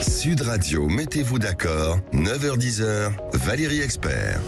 Sud Radio, mettez-vous d'accord, 9h-10h, Valérie Expert.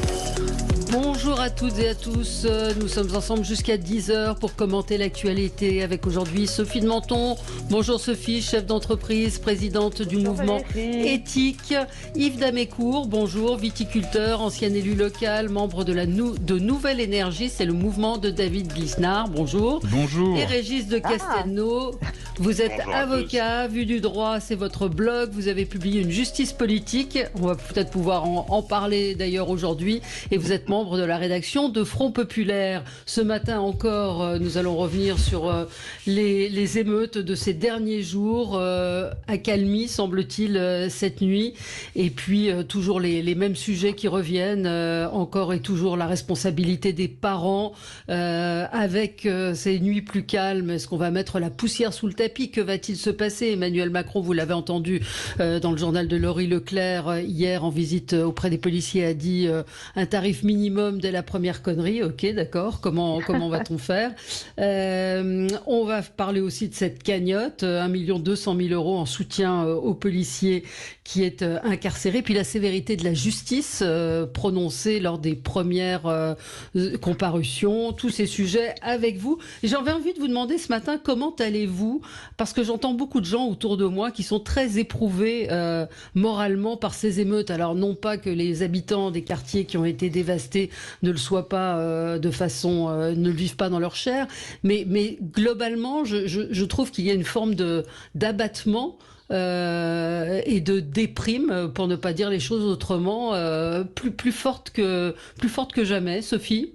Bonjour à toutes et à tous, nous sommes ensemble jusqu'à 10h pour commenter l'actualité avec aujourd'hui Sophie de Menton. Bonjour Sophie, chef d'entreprise, présidente du mouvement éthique. Yves Damécourt, bonjour, viticulteur, ancien élu local, membre de Nouvelle Énergie, c'est le mouvement de David Lisnard, bonjour. Bonjour. Et Régis de Castelnau, vous êtes avocat, Vue du droit, c'est votre blog, vous avez publié une justice politique, on va peut-être pouvoir en parler d'ailleurs aujourd'hui, et vous êtes membre de la rédaction de Front Populaire. Ce matin encore, nous allons revenir sur les émeutes de ces derniers jours, accalmies semble-t-il cette nuit, et puis toujours les mêmes sujets qui reviennent, encore et toujours la responsabilité des parents, avec ces nuits plus calmes, est-ce qu'on va mettre la poussière sous le tapis? Que va-t-il se passer? Emmanuel Macron, vous l'avez entendu dans le journal de Laurie Leclerc hier en visite auprès des policiers, a dit un tarif minimum dès la première connerie. Ok, d'accord. Comment va-t-on faire? On va parler aussi de cette cagnotte, 1 200 000 € en soutien aux policiers qui est incarcéré. Puis la sévérité de la justice prononcée lors des premières comparutions. Tous ces sujets avec vous. J'avais envie de vous demander ce matin comment allez-vous? Parce que j'entends beaucoup de gens autour de moi qui sont très éprouvés moralement par ces émeutes. Alors non pas que les habitants des quartiers qui ont été dévastés ne le soient pas de façon, ne le vivent pas dans leur chair, mais globalement, je trouve qu'il y a une forme d'abattement et de déprime, pour ne pas dire les choses autrement, plus forte que jamais. Sophie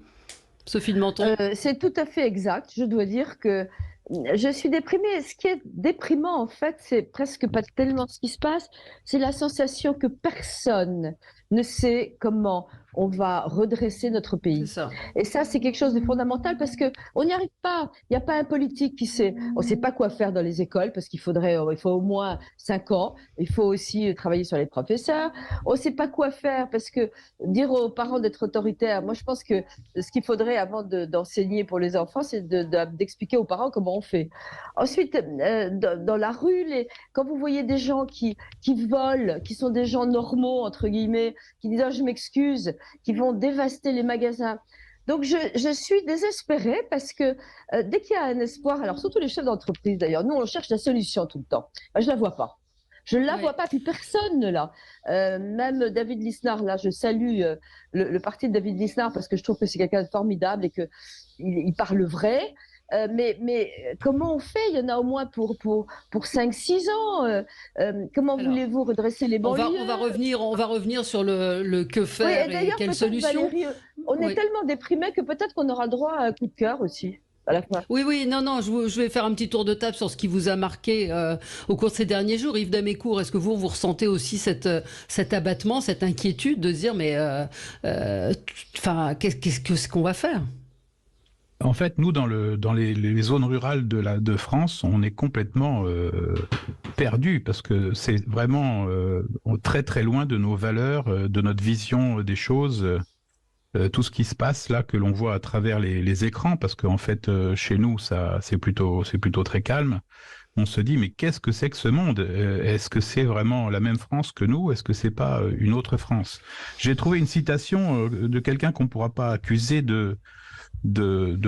de Menton. C'est tout à fait exact. Je dois dire que je suis déprimée. Ce qui est déprimant, en fait, c'est presque pas tellement ce qui se passe, c'est la sensation que personne ne sait comment on va redresser notre pays. C'est ça. Et ça, c'est quelque chose de fondamental parce que on n'y arrive pas. Il n'y a pas un politique qui sait. On ne sait pas quoi faire dans les écoles parce il faut au moins 5 ans. Il faut aussi travailler sur les professeurs. On ne sait pas quoi faire parce que dire aux parents d'être autoritaires, moi je pense que ce qu'il faudrait avant d'enseigner pour les enfants, c'est d'expliquer aux parents comment on fait. Ensuite, dans la rue, quand vous voyez des gens qui volent, qui sont des gens normaux, entre guillemets, qui disent « je m'excuse », qui vont dévaster les magasins. Donc je suis désespérée parce que dès qu'il y a un espoir, alors surtout les chefs d'entreprise d'ailleurs, nous on cherche la solution tout le temps. Ben, je la vois pas. Je ne la vois pas, puis personne ne l'a. Même David Lisnard, là, je salue le parti de David Lisnard parce que je trouve que c'est quelqu'un de formidable et qu'il parle vrai. Mais comment on fait? Il y en a au moins pour 5-6 ans. Comment voulez-vous redresser les banlieues? On va revenir sur le que faire et quelle solution. Valérie, on est tellement déprimés que peut-être qu'on aura droit à un coup de cœur aussi. À la fin. Oui, non, je vais faire un petit tour de table sur ce qui vous a marqué au cours de ces derniers jours. Yves Damécourt, est-ce que vous ressentez aussi cet abattement, cette inquiétude de se dire qu'est-ce qu'on va faire? En fait, nous, dans les zones rurales de France, on est complètement perdus parce que c'est vraiment très très loin de nos valeurs, de notre vision des choses. Tout ce qui se passe là, que l'on voit à travers les écrans, parce qu'en fait, chez nous, c'est plutôt très calme. On se dit, mais qu'est-ce que c'est que ce monde? Est-ce que c'est vraiment la même France que nous? Est-ce que c'est pas une autre France? J'ai trouvé une citation de quelqu'un qu'on pourra pas accuser de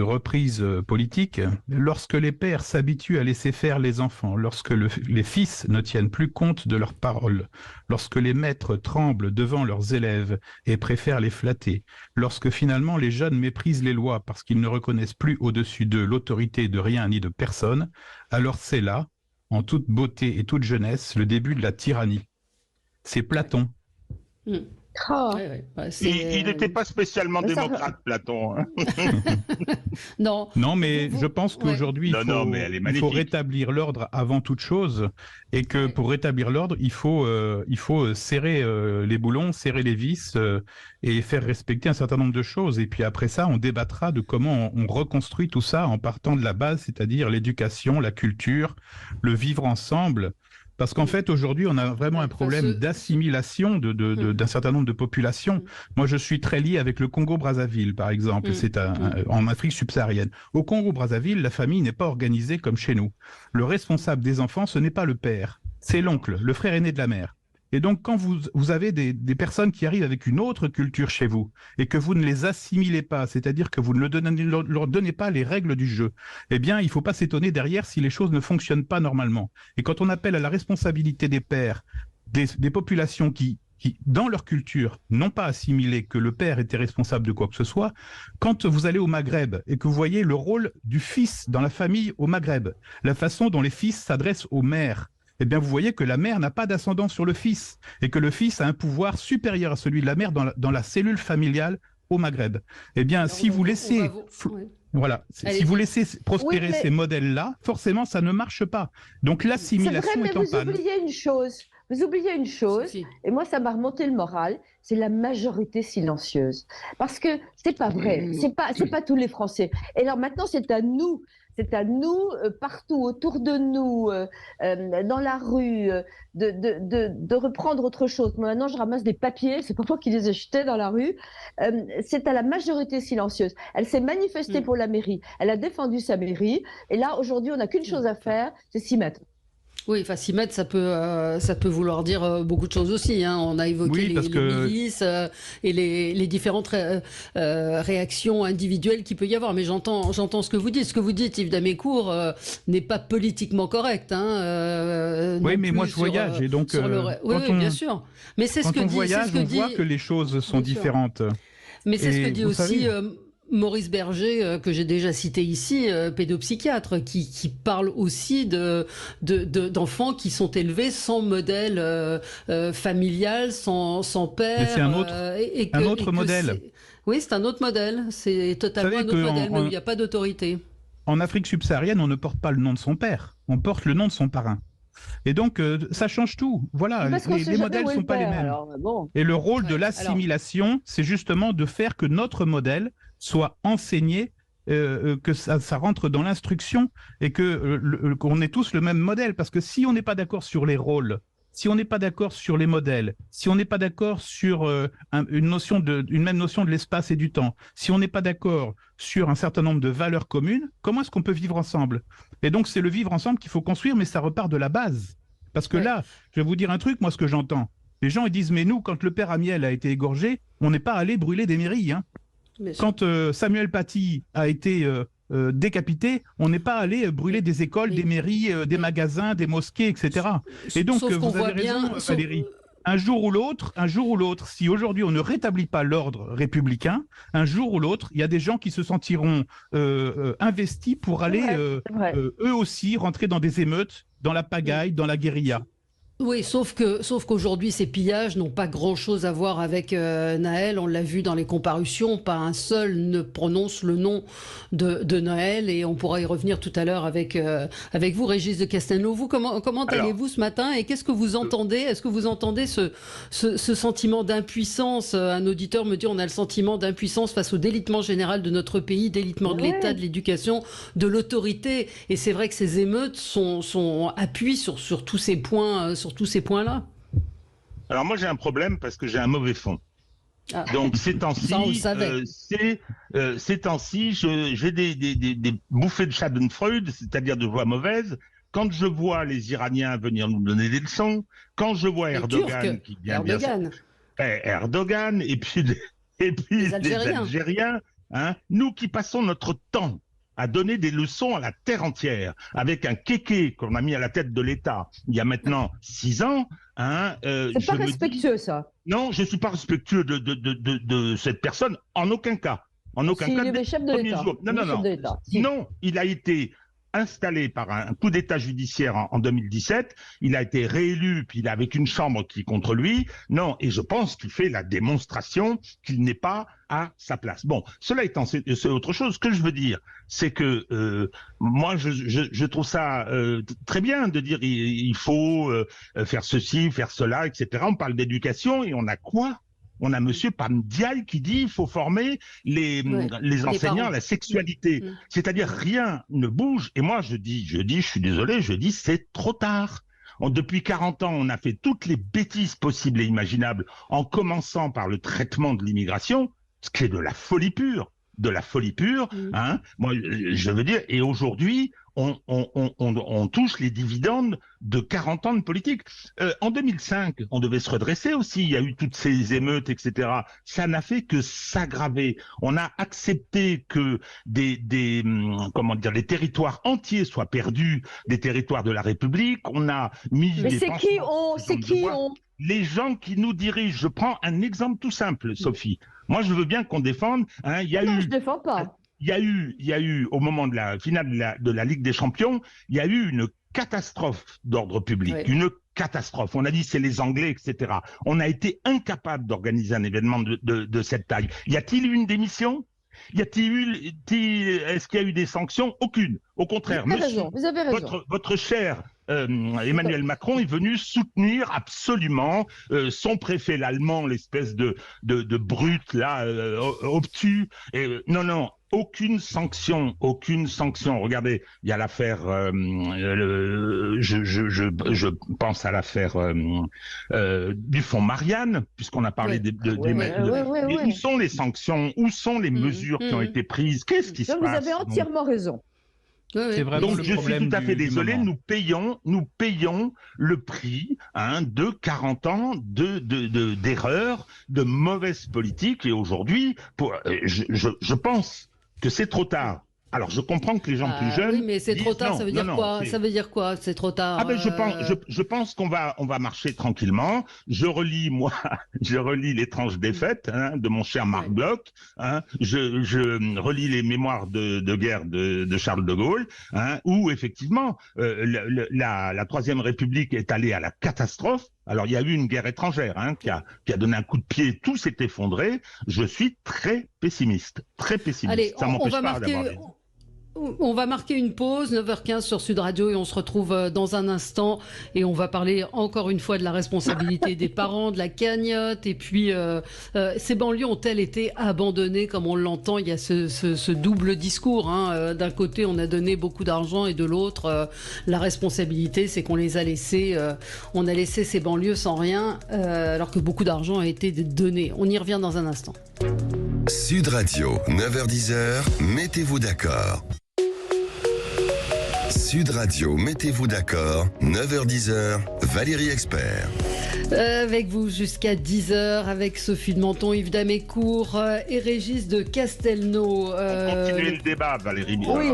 reprise politique. Lorsque les pères s'habituent à laisser faire les enfants, lorsque les fils ne tiennent plus compte de leurs paroles, lorsque les maîtres tremblent devant leurs élèves et préfèrent les flatter, lorsque finalement les jeunes méprisent les lois parce qu'ils ne reconnaissent plus au-dessus d'eux l'autorité de rien ni de personne, alors c'est là, en toute beauté et toute jeunesse, le début de la tyrannie. C'est Platon. Oh. Il n'était pas spécialement démocrate, Platon. Hein. Non, mais je pense qu'aujourd'hui, il faut rétablir l'ordre avant toute chose, et que pour rétablir l'ordre, il faut serrer les boulons, serrer les vis, et faire respecter un certain nombre de choses. Et puis après ça, on débattra de comment on reconstruit tout ça en partant de la base, c'est-à-dire l'éducation, la culture, le vivre ensemble. Parce qu'en fait, aujourd'hui, on a vraiment un problème d'assimilation d'un certain nombre de populations. Moi, je suis très lié avec le Congo-Brazzaville, par exemple. C'est en Afrique subsaharienne. Au Congo-Brazzaville, la famille n'est pas organisée comme chez nous. Le responsable des enfants, ce n'est pas le père. c'est l'oncle, le frère aîné de la mère. Et donc, quand vous avez des personnes qui arrivent avec une autre culture chez vous et que vous ne les assimilez pas, c'est-à-dire que vous ne leur donnez pas les règles du jeu, eh bien, il ne faut pas s'étonner derrière si les choses ne fonctionnent pas normalement. Et quand on appelle à la responsabilité des pères, des populations qui, dans leur culture, n'ont pas assimilé que le père était responsable de quoi que ce soit, quand vous allez au Maghreb et que vous voyez le rôle du fils dans la famille au Maghreb, la façon dont les fils s'adressent aux mères, eh bien, vous voyez que la mère n'a pas d'ascendant sur le fils et que le fils a un pouvoir supérieur à celui de la mère dans la cellule familiale au Maghreb. Eh bien, alors, si vous laissez... Voilà, si vous laissez prospérer ces modèles-là, forcément, ça ne marche pas. Donc, l'assimilation est en panne. Vous oubliez une chose, et moi, ça m'a remonté le moral, c'est la majorité silencieuse. Parce que c'est pas vrai, c'est pas tous les Français. Et alors maintenant, c'est à nous, partout autour de nous, dans la rue, de reprendre autre chose. Moi, maintenant, je ramasse des papiers, c'est pas moi qui les ai jetés dans la rue. C'est à la majorité silencieuse. Elle s'est manifestée pour la mairie, elle a défendu sa mairie, et là, aujourd'hui, on n'a qu'une chose à faire, c'est s'y mettre. Oui, enfin, s'y mettre, ça peut vouloir dire beaucoup de choses aussi. Hein. On a évoqué les milices et les différentes réactions individuelles qu'il peut y avoir. Mais j'entends ce que vous dites. Ce que vous dites, Yves Damécourt, n'est pas politiquement correct. Hein, oui, mais moi je voyage et donc oui, bien sûr. Mais c'est ce que dit. Voyage, on voit que les choses sont différentes. Mais c'est ce que dit aussi. Maurice Berger, que j'ai déjà cité ici, pédopsychiatre, qui parle aussi d'enfants qui sont élevés sans modèle familial, sans père. Mais c'est un autre modèle. Oui, c'est un autre modèle. C'est totalement un autre modèle, mais où il n'y a pas d'autorité. En Afrique subsaharienne, on ne porte pas le nom de son père, on porte le nom de son parrain. Et donc, ça change tout. Voilà, les modèles ne sont pas les mêmes. Alors, bon. Et le rôle de l'assimilation, c'est justement de faire que notre modèle soit enseigné, que ça rentre dans l'instruction et qu'on ait tous le même modèle. Parce que si on n'est pas d'accord sur les rôles, si on n'est pas d'accord sur les modèles, si on n'est pas d'accord sur une même notion de l'espace et du temps, si on n'est pas d'accord sur un certain nombre de valeurs communes, comment est-ce qu'on peut vivre ensemble? Et donc, c'est le vivre ensemble qu'il faut construire, mais ça repart de la base. Parce que là, je vais vous dire un truc, moi, ce que j'entends. Les gens, ils disent, mais nous, quand le père Amiel a été égorgé, on n'est pas allé brûler des mairies. Hein. Quand Samuel Paty a été décapité, on n'est pas allé brûler des écoles, des mairies, des magasins, des mosquées, etc. Et donc, vous avez raison, Valérie. Un jour ou l'autre, si aujourd'hui on ne rétablit pas l'ordre républicain, un jour ou l'autre, il y a des gens qui se sentiront investis pour aller eux aussi rentrer dans des émeutes, dans la pagaille, dans la guérilla. Oui, sauf qu'aujourd'hui, ces pillages n'ont pas grand-chose à voir avec Nahel. On l'a vu dans les comparutions, pas un seul ne prononce le nom de Nahel, et on pourra y revenir tout à l'heure avec vous, Régis de Castelnau. Vous, comment allez-vous ce matin et qu'est-ce que vous entendez? Est-ce que vous entendez ce sentiment d'impuissance? Un auditeur me dit on a le sentiment d'impuissance face au délitement général de notre pays, délitement de l'État, de l'éducation, de l'autorité. Et c'est vrai que ces émeutes appuient sur tous ces points. Sur tous ces points-là? Alors moi j'ai un problème parce que j'ai un mauvais fond. Ah. Donc ces temps-ci, j'ai des bouffées de Schadenfreude, c'est-à-dire de voix mauvaises. Quand je vois les Iraniens venir nous donner des leçons, quand je vois Erdogan qui vient Erdogan et puis des Algériens, hein, nous qui passons notre temps à donner des leçons à la terre entière, avec un kéké qu'on a mis à la tête de l'État il y a maintenant 6 ans. Hein, c'est pas respectueux, ça. Non, je ne suis pas respectueux de cette personne, en aucun cas. En aucun cas. Il est chef de l'État. Non, il a été installé par un coup d'État judiciaire en 2017, il a été réélu, puis il est avec une chambre qui est contre lui. Non, et je pense qu'il fait la démonstration qu'il n'est pas à sa place. Bon, cela étant, c'est autre chose. Ce que je veux dire, c'est que moi, je trouve ça très bien de dire il faut faire ceci, faire cela, etc. On parle d'éducation et on a quoi ? On a monsieur Pam Ndiaye qui dit il faut former les enseignants à la sexualité. C'est-à-dire rien ne bouge. Et moi, je suis désolé, c'est trop tard. Depuis 40 ans, on a fait toutes les bêtises possibles et imaginables, en commençant par le traitement de l'immigration, ce qui est de la folie pure. Hein. Moi, je veux dire, et aujourd'hui, on touche les dividendes de 40 ans de politique. En 2005, on devait se redresser aussi. Il y a eu toutes ces émeutes, etc. Ça n'a fait que s'aggraver. On a accepté que des territoires entiers soient perdus, des territoires de la République. On a mis. Mais c'est qui on Les gens qui nous dirigent. Je prends un exemple tout simple, Sophie. Moi, je veux bien qu'on défende. Hein, non, je défends pas. Il y a eu, au moment de la finale de la Ligue des Champions, il y a eu une catastrophe d'ordre public, une catastrophe. On a dit c'est les Anglais, etc. On a été incapable d'organiser un événement de cette taille. Y a-t-il eu une démission ? Est-ce qu'il y a eu des sanctions ? Aucune. Au contraire, vous avez raison. Votre cher Emmanuel Macron est venu soutenir absolument son préfet l'allemand, l'espèce de brute là, obtus. Non. Aucune sanction. Regardez, il y a l'affaire, je pense à l'affaire du fonds Marianne, puisqu'on a parlé Où sont les sanctions ? Où sont les mesures qui ont été prises ? Qu'est-ce qui se passe ? Vous avez entièrement raison. C'est vraiment Donc le je problème suis tout à fait désolé, moment. nous payons le prix de 40 ans d'erreurs, de mauvaise politique, et aujourd'hui, je pense que c'est trop tard. Alors, je comprends que les gens plus jeunes. Oui, mais c'est trop tard, ça veut dire quoi ? Ça veut dire quoi, c'est trop tard ? Je pense qu'on va marcher tranquillement. Je relis L'étrange défaite de mon cher Marc Bloch. Je relis les mémoires de guerre de Charles de Gaulle, où effectivement la Troisième République est allée à la catastrophe. Alors, il y a eu une guerre étrangère qui a donné un coup de pied, tout s'est effondré. Je suis très pessimiste. Allez, ça m'empêche pas d'avoir des... On va marquer une pause, 9h15 sur Sud Radio, et on se retrouve dans un instant. Et on va parler encore une fois de la responsabilité des parents, de la cagnotte. Et puis, ces banlieues ont-elles été abandonnées comme on l'entend ? Il y a ce double discours. D'un côté, on a donné beaucoup d'argent, et de l'autre, la responsabilité, c'est qu'on les a laissés. On a laissé ces banlieues sans rien, alors que beaucoup d'argent a été donné. On y revient dans un instant. Sud Radio, 9h-10h, mettez-vous d'accord. Sud Radio, mettez-vous d'accord, 9h-10h, Valérie Expert. Avec vous jusqu'à 10h, avec Sophie de Menton, Yves Damécourt et Régis de Castelnau. On continue le débat, Valérie. Oui,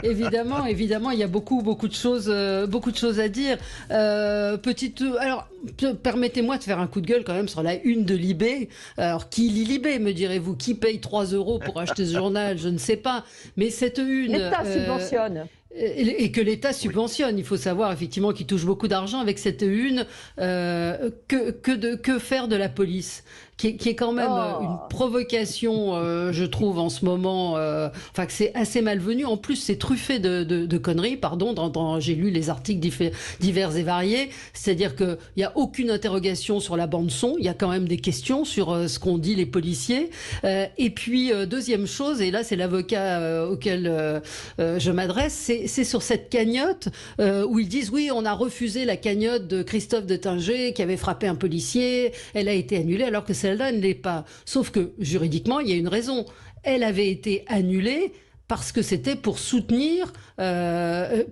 évidemment, il y a beaucoup de choses à dire. Alors, permettez-moi de faire un coup de gueule quand même sur la une de Libé. Alors, qui lit Libé, me direz-vous ? Qui paye 3 € pour acheter ce journal ? Je ne sais pas. Mais cette une... L'État subventionne. Et que l'État subventionne. Il faut savoir effectivement qu'il touche beaucoup d'argent avec cette une. Que faire de la police ? Qui est quand même une provocation, je trouve, en ce moment. Que c'est assez malvenu. En plus, c'est truffé de conneries, pardon. J'ai lu les articles divers et variés. C'est-à-dire qu'il n'y a aucune interrogation sur la bande-son. Il y a quand même des questions sur ce qu'ont dit les policiers. Et puis, deuxième chose, et là, c'est l'avocat auquel je m'adresse, c'est sur cette cagnotte où ils disent, oui, on a refusé la cagnotte de Christophe de Tinger qui avait frappé un policier. Elle a été annulée alors que celle-là ne l'est pas. Sauf que juridiquement, il y a une raison. Elle avait été annulée parce que c'était pour soutenir,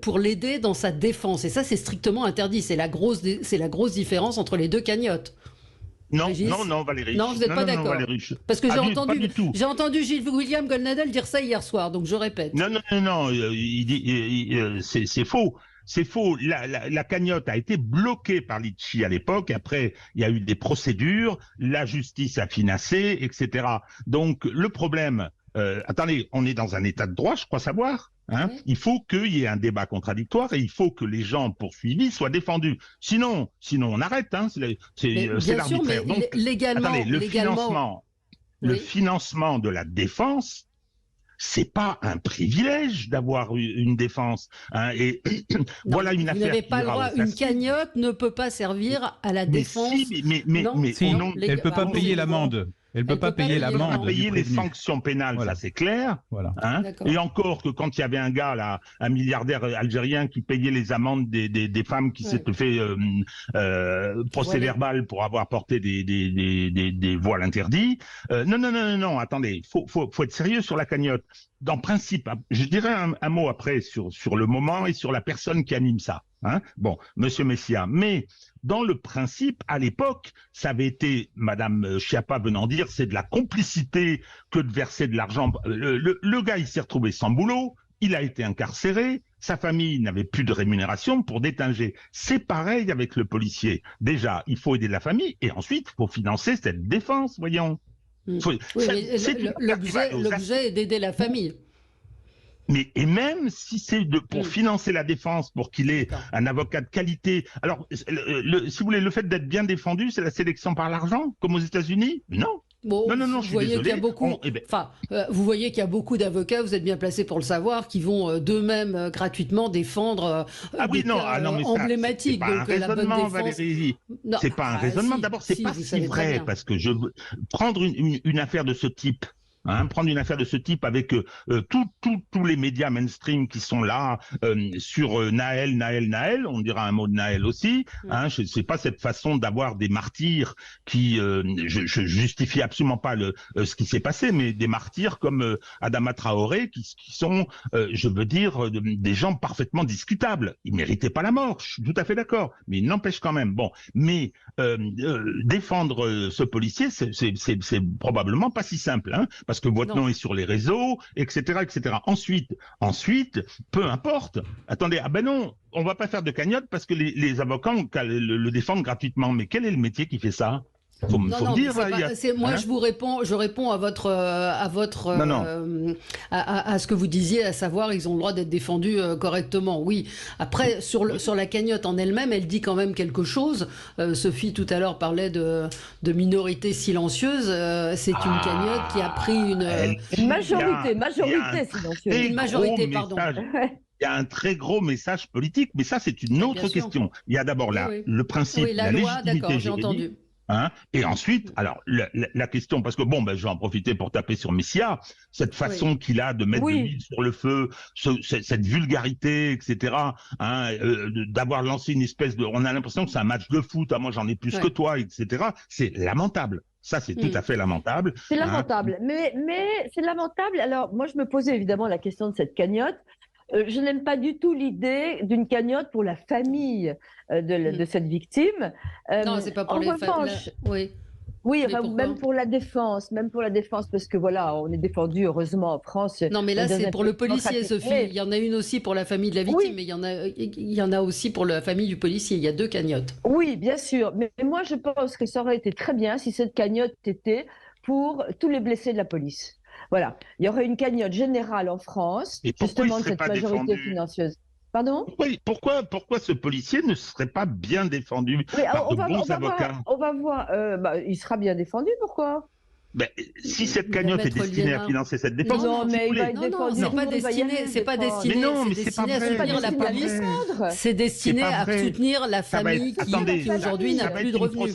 pour l'aider dans sa défense. Et ça, c'est strictement interdit. C'est la grosse différence entre les deux cagnottes. Non, Valérie. Non, vous n'êtes pas d'accord. Parce que j'ai entendu Gilles William Goldnadel dire ça hier soir, donc je répète. Non, c'est faux. C'est faux. La cagnotte a été bloquée par Litchi à l'époque. Après, il y a eu des procédures. La justice a financé, etc. Donc, le problème... attendez, on est dans un état de droit, je crois savoir. Oui. Il faut qu'il y ait un débat contradictoire et il faut que les gens poursuivis soient défendus. Sinon on arrête. C'est l'arbitraire. Donc, légalement, attendez, le financement de la défense, c'est pas un privilège d'avoir une défense. Et voilà une affaire. Vous n'avez pas le droit. Une cagnotte ne peut pas servir à la défense. Elle ne peut pas payer l'amende. Elle peut pas payer l'amende. Elle peut pas payer les prévenu. sanctions pénales, Voilà. ça c'est clair. Voilà. Hein, et encore que quand il y avait un gars là, un milliardaire algérien qui payait les amendes des femmes qui s'étaient fait procès verbal pour avoir porté des voiles interdits. Non, attendez, faut être sérieux sur la cagnotte. Dans principe, je dirais un mot après sur le moment et sur la personne qui anime ça. Hein, bon, Monsieur Messia, mais dans le principe, à l'époque, ça avait été, Madame Schiappa venant dire, c'est de la complicité que de verser de l'argent. Le gars, il s'est retrouvé sans boulot, il a été incarcéré, sa famille n'avait plus de rémunération pour détinger. C'est pareil avec le policier. Déjà, il faut aider la famille et ensuite, il faut financer cette défense, voyons. L'objet est d'aider la famille. Mais et même si c'est pour financer la défense, pour qu'il ait un avocat de qualité. Alors, si vous voulez, le fait d'être bien défendu, c'est la sélection par l'argent, comme aux États-Unis? Non. Bon, non, je suis désolé. Vous voyez qu'il y a beaucoup d'avocats, vous êtes bien placé pour le savoir, qui vont d'eux-mêmes gratuitement défendre emblématiques. C'est pas un raisonnement, Valérie. C'est pas un raisonnement. D'abord, c'est pas si vrai, parce que prendre une affaire de ce type. Prendre une affaire de ce type avec tous les médias mainstream qui sont là sur Naël, on dira un mot de Naël aussi. C'est pas cette façon d'avoir des martyrs qui, je justifie absolument pas ce qui s'est passé, mais des martyrs comme Adama Traoré qui sont, je veux dire, des gens parfaitement discutables. Ils méritaient pas la mort, je suis tout à fait d'accord, mais il n'empêche quand même. Bon, mais défendre ce policier, c'est probablement pas si simple, parce que votre nom est sur les réseaux, etc., etc. Ensuite, peu importe. Attendez, non, on va pas faire de cagnotte parce que les avocats le défendent gratuitement. Mais quel est le métier qui fait ça? Faut me dire. Moi, je réponds à ce que vous disiez, à savoir, ils ont le droit d'être défendus correctement. Oui. Après, sur la cagnotte en elle-même, elle dit quand même quelque chose. Sophie tout à l'heure parlait de minorité silencieuse. C'est une cagnotte qui a pris une majorité silencieuse. Une majorité, pardon. Il y a un très gros message politique, mais ça, c'est une autre question. Il y a d'abord le principe, la loi, légitimité d'accord, j'ai entendu. Et ensuite, alors la question, parce que je vais en profiter pour taper sur Messia, cette façon qu'il a de mettre de l'huile sur le feu, cette vulgarité, etc. D'avoir lancé une espèce de, on a l'impression que c'est un match de foot. Moi, j'en ai plus que toi, etc. C'est lamentable. Ça, c'est tout à fait lamentable. C'est lamentable, mais c'est lamentable. Alors, moi, je me posais évidemment la question de cette cagnotte. Je n'aime pas du tout l'idée d'une cagnotte pour la famille de cette victime. Non, c'est pas pour les familles. Oui, même pour la défense, parce que voilà, on est défendu heureusement en France. Non, mais là, c'est pour le policier, Sophie. Il y en a une aussi pour la famille de la victime, mais il y en a aussi pour la famille du policier. Il y a deux cagnottes. Oui, bien sûr. Mais moi, je pense que ça aurait été très bien si cette cagnotte était pour tous les blessés de la police. Voilà, il y aurait une cagnotte générale en France, justement de cette majorité silencieuse. Pardon ? Pourquoi ce policier ne serait pas bien défendu par de bons avocats ? On va voir. Il sera bien défendu, pourquoi ? Si cette cagnotte est destinée à financer cette défense, non, mais il va être défendu. C'est pas destiné à soutenir la police. C'est destiné à soutenir la famille qui aujourd'hui n'a plus de revenus.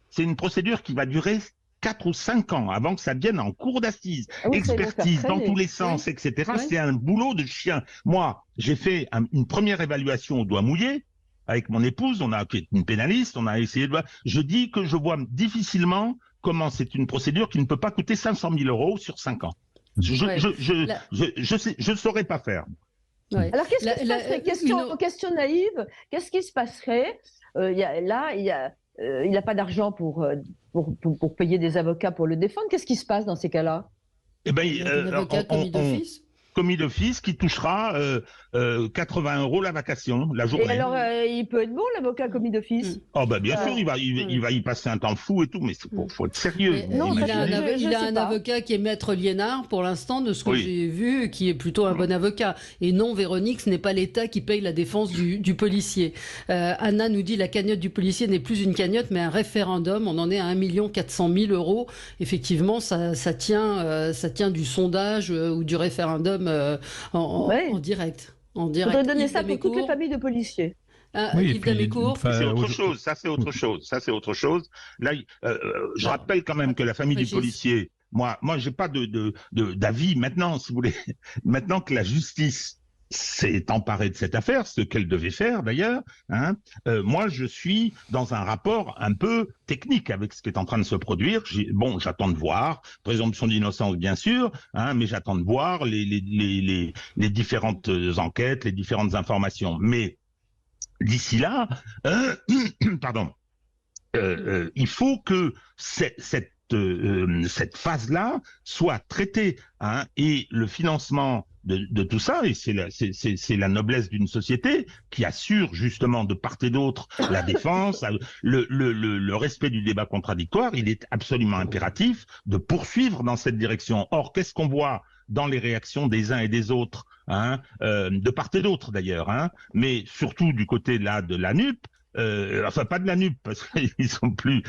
C'est une procédure qui va durer 4 ou 5 ans avant que ça devienne en cour d'assises, expertise dans tous les sens, etc. C'est un boulot de chien. Moi, j'ai fait une première évaluation au doigt mouillé avec mon épouse, on a une pénaliste, on a essayé de voir. Je dis que je vois difficilement comment c'est une procédure qui ne peut pas coûter 500 000 € sur 5 ans. Je saurais pas faire. Alors qu'est-ce qui se passerait, question naïve, qu'est-ce qui se passerait il n'a pas d'argent pour payer des avocats pour le défendre. Qu'est-ce qui se passe dans ces cas-là ? Un avocat commis d'office. Commis d'office qui touchera 80 € la vacation, la journée. Et alors, il peut être bon, l'avocat commis d'office ? Bien sûr, il va y passer un temps fou et tout, mais il faut être sérieux. Il a un avocat qui est maître Liénard, pour l'instant, de ce que j'ai vu, qui est plutôt un bon avocat. Et non, Véronique, ce n'est pas l'État qui paye la défense du policier. Anna nous dit la cagnotte du policier n'est plus une cagnotte, mais un référendum. On en est à 1 400 000 €. Effectivement, ça tient du sondage ou du référendum en direct. On devrait donner ça pour toutes les familles de policiers. Oui, Yves Damécourt. C'est autre chose, ça c'est autre chose, ça c'est autre chose. Là, je rappelle quand même que la famille du policier, moi j'ai pas d'avis maintenant, si vous voulez, maintenant que la justice s'est emparée de cette affaire, ce qu'elle devait faire d'ailleurs, hein, moi je suis dans un rapport un peu technique avec ce qui est en train de se produire. Bon, j'attends de voir, présomption d'innocence bien sûr, hein, mais j'attends de voir les différentes enquêtes, les différentes informations. Mais d'ici là, pardon, il faut que cette phase-là soit traitée, hein, et le financement de tout ça, et c'est la noblesse d'une société qui assure justement de part et d'autre la défense, le respect du débat contradictoire. Il est absolument impératif de poursuivre dans cette direction. Or, qu'est-ce qu'on voit dans les réactions des uns et des autres, hein, de part et d'autre d'ailleurs, hein, mais surtout du côté là de la NUP, enfin pas de la NUP parce qu'ils sont plus